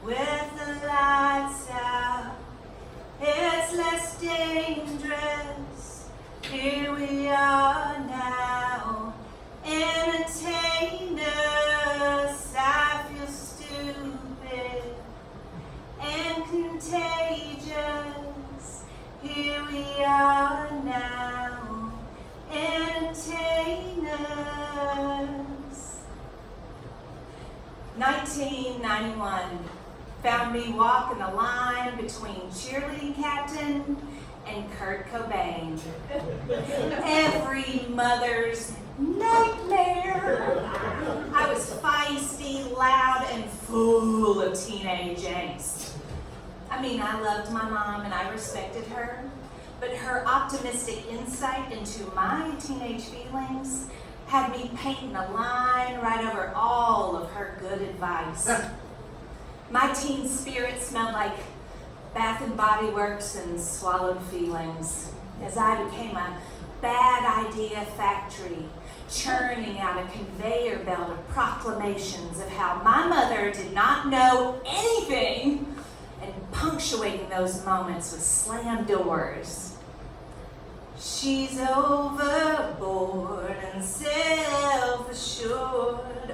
with the lights out. It's less dangerous. Here we are now. Entertain us. I feel stupid and contagious. Here we are now. Entertain us. 1991 found me walking the line between cheerleading captain and Kurt Cobain. Every mother's nightmare. I was feisty, loud, and full of teenage angst. I mean, I loved my mom and I respected her, but her optimistic insight into my teenage feelings had me painting a line right over all of her good advice. My teen spirit smelled like Bath and Body Works and swallowed feelings as I became a bad idea factory, churning out a conveyor belt of proclamations of how my mother did not know anything, and punctuating those moments with slam doors. She's overboard and self-assured.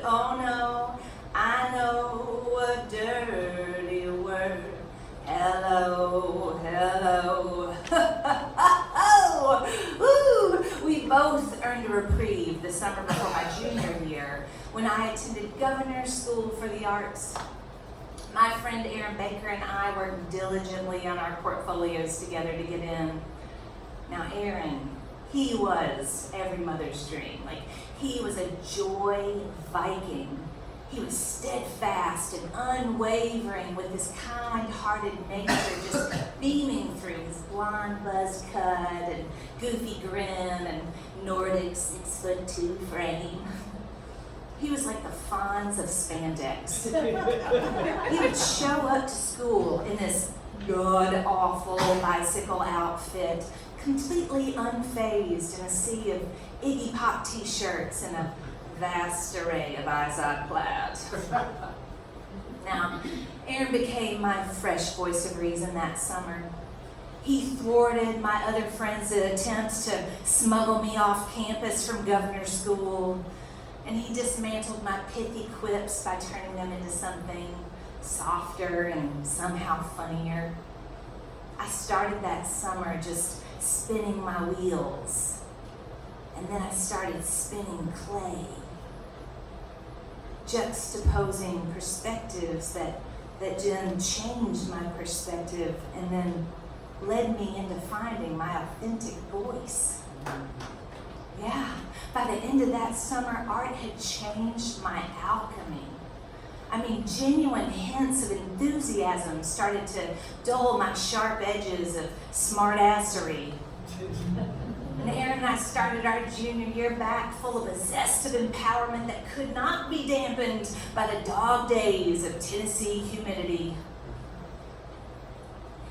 Oh no, I know a dirty word. Hello, hello. Ooh, we both earned a reprieve the summer before my junior year when I attended Governor's School for the Arts. My friend Aaron Baker and I worked diligently on our portfolios together to get in. Now Aaron, he was every mother's dream. Like, he was a joy Viking. He was steadfast and unwavering with his kind-hearted nature just beaming through his blonde buzz cut and goofy grin and Nordic 6'2" frame. He was like the Fonz of spandex. He would show up to school in this god-awful bicycle outfit, completely unfazed in a sea of Iggy Pop t-shirts and a vast array of Izod plaid. Now, Aaron became my fresh voice of reason that summer. He thwarted my other friends' attempts to smuggle me off campus from Governor's School, and he dismantled my pithy quips by turning them into something softer and somehow funnier. I started that summer just spinning my wheels, and then I started spinning clay, juxtaposing perspectives that then changed my perspective and then led me into finding my authentic voice. Yeah, by the end of that summer, art had changed my alchemy. I mean, genuine hints of enthusiasm started to dull my sharp edges of smartassery. And Aaron and I started our junior year back full of a zest of empowerment that could not be dampened by the dog days of Tennessee humidity.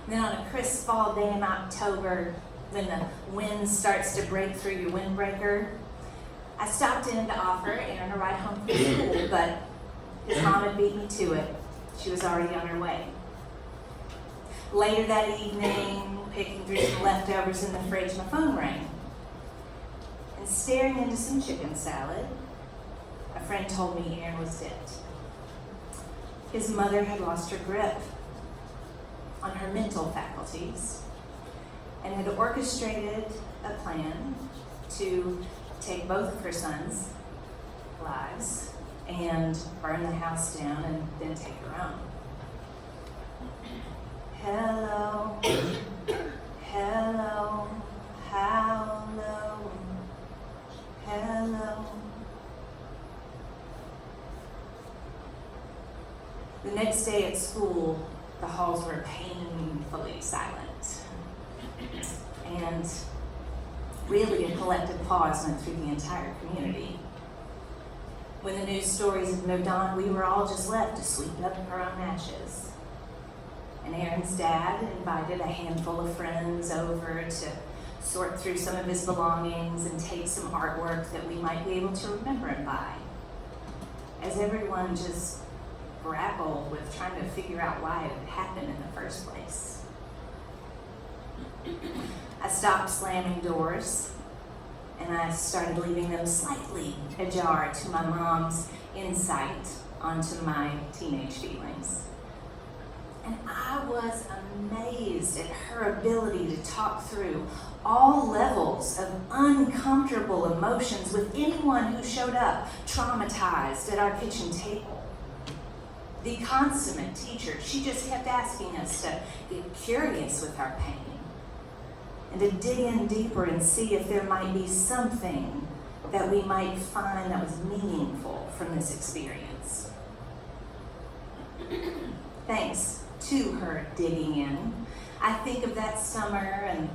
And then on a crisp fall day in October, when the wind starts to break through your windbreaker, I stopped in to offer Aaron a ride home from school, but his mom had beat me to it. She was already on her way. Later that evening, picking through some leftovers in the fridge, my phone rang. And staring into some chicken salad, a friend told me Aaron was dead. His mother had lost her grip on her mental faculties and had orchestrated a plan to take both of her sons' lives and burn the house down and then take her own. Hello, hello, how low, hello. The next day at school, the halls were painfully silent. And really a collective pause went through the entire community. When the news stories had moved on, we were all just left to sweep up our own ashes. And Aaron's dad invited a handful of friends over to sort through some of his belongings and take some artwork that we might be able to remember him by. As everyone just grappled with trying to figure out why it had happened in the first place. I stopped slamming doors, and I started leaving them slightly ajar to my mom's insight onto my teenage feelings. And I was amazed at her ability to talk through all levels of uncomfortable emotions with anyone who showed up traumatized at our kitchen table. The consummate teacher, she just kept asking us to get curious with our pain and to dig in deeper and see if there might be something that we might find that was meaningful from this experience. Thanks to her digging in, I think of that summer and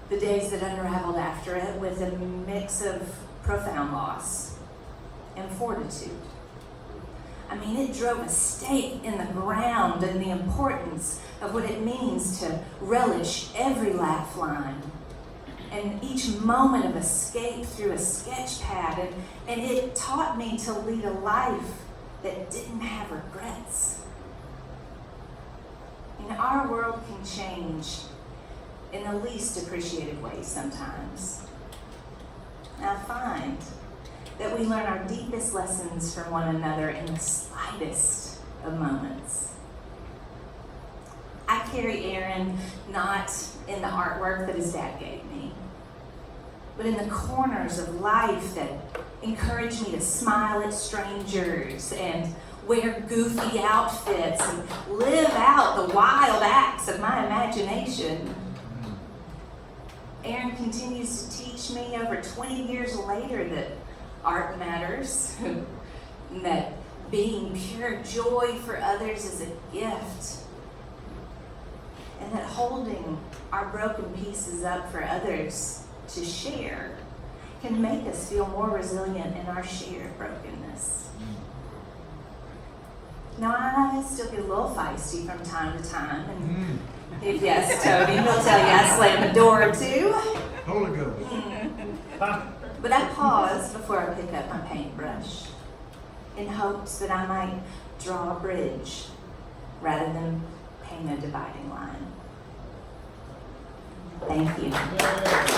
the days that unraveled after it with a mix of profound loss and fortitude. I mean, it drove a stake in the ground in the importance of what it means to relish every laugh line and each moment of escape through a sketch pad, and it taught me to lead a life that didn't have regrets. And our world can change in the least appreciated ways sometimes. And I find that we learn our deepest lessons from one another in the slightest of moments. I carry Aaron not in the artwork that his dad gave me, but in the corners of life that encourage me to smile at strangers and wear goofy outfits and live out the wild acts of my imagination. Aaron continues to teach me over 20 years later that art matters, and that being pure joy for others is a gift, and that holding our broken pieces up for others to share can make us feel more resilient in our shared brokenness. Now, I still get a little feisty from time to time, and if yes, Tony, he'll tell you I slam a door or two. Holy Ghost. But I pause before I pick up my paintbrush in hopes that I might draw a bridge rather than paint a dividing line. Thank you.